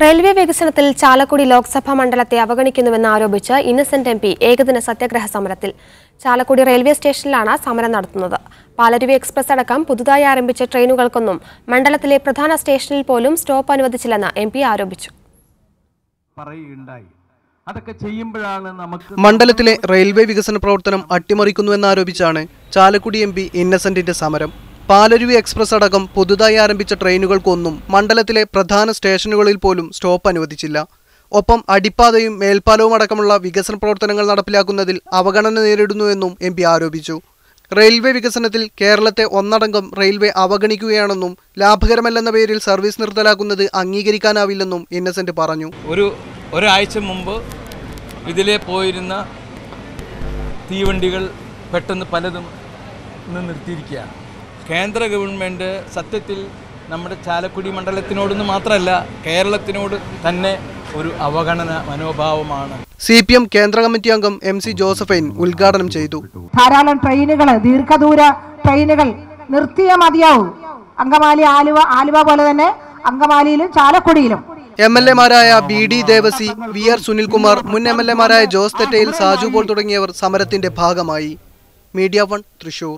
Railway വികസനത്തിൽ ചാലക്കുടി ലോക്സഭാ മണ്ഡലത്തെ അവഗണിക്കുന്നുവെന്ന് ആരോപിച്ച് ഇന്നസെന്റ് എം.പി. ഏകദിന സത്യാഗ്രഹ സമരത്തിൽ. ചാലക്കുടി റെയിൽവേ സ്റ്റേഷനിലാണ് സമരം നടത്തുന്നത്. പാലരുവി എക്സ്പ്രസ് അടക്കം പുതുതായി ആരംഭിച്ച ട്രെയിനുകൾക്കൊന്നും മണ്ഡലത്തിലെ പ്രധാന സ്റ്റേഷനിൽ പോലും സ്റ്റോപ്പ് അനുവദിച്ചില്ലെന്ന് എം.പി. ആരോപിച്ചു. മണ്ഡലത്തിലെ റെയിൽവേ വികസന പ്രവർത്തനം അട്ടിമറിക്കുന്നുവെന്നാരോപിച്ചാണ് ചാലക്കുടി എം.പി. ഇന്നസെന്റിന്റെ സമരം. പാലരുവി എക്സ്പ്രസ് അടക്കം പുതുതായി ആരംഭിച്ച ട്രെയിനുകൾക്കൊന്നും മണ്ഡലത്തിലെ പ്രധാന സ്റ്റേഷനുകളിൽ പോലും സ്റ്റോപ്പ് അനുവദിച്ചില്ല. ഒപ്പം അടിപ്പാതയും മേൽപ്പാലവും അടക്കമുള്ള വികസന പ്രവർത്തനങ്ങൾ നടപ്പിലാക്കുന്നതിൽ അവഗണന നേരിടുന്നുവെന്നും എം.പി. ആരോപിച്ചു. റെയിൽവേ വികസനത്തിൽ കേരളത്തെ ഒന്നടങ്കം റെയിൽവേ അവഗണിക്കുകയാണെന്നും ലാഭകരമല്ലെന്ന പേരിൽ സർവീസ് നിർത്തലാക്കുന്നത് അംഗീകരിക്കാനാവില്ലെന്നും ഇന്നസെന്റ് പറഞ്ഞു. ഒരാഴ്ച മുമ്പ് ഇതിലെ പോയിരുന്ന തീവണ്ടികൾ പെട്ടെന്ന് പലതും നിർത്തിയിരിക്കുകയാണ്. കേന്ദ്ര ഗവൺമെൻറ് സത്യത്തിൽ നമ്മുടെ ചാലക്കുടി മണ്ഡലത്തിനോടൊന്നും മാത്രമല്ല കേരളത്തിനോട് തന്നെ ഒരു അവഗണന മനോഭാവമാണ്. CPM കേന്ദ്ര കമ്മിറ്റി അംഗം MC ജോസഫൈൻ ഉദ്ഘാടനം ചെയ്തു. ധാരാളം ട്രെയിനുകൾ, ദീർഘദൂര ട്രെയിനുകൾ നിർത്തിയേ മതിയാവും. അങ്കമാലി, ആലുവ പോലെ തന്നെ അങ്കമാലിയിലും ചാലക്കുടിയിലും MLA-മാരായ BD ദേവസി, VR സുനിൽകുമാർ, മുൻ MLA-മാരായ ജോസ് തെറ്റയിൽ, സാജു പോൾ തുടങ്ങിയവർ സമരത്തിന്റെ ഭാഗമായി. മീഡിയ 1 തൃശൂർ.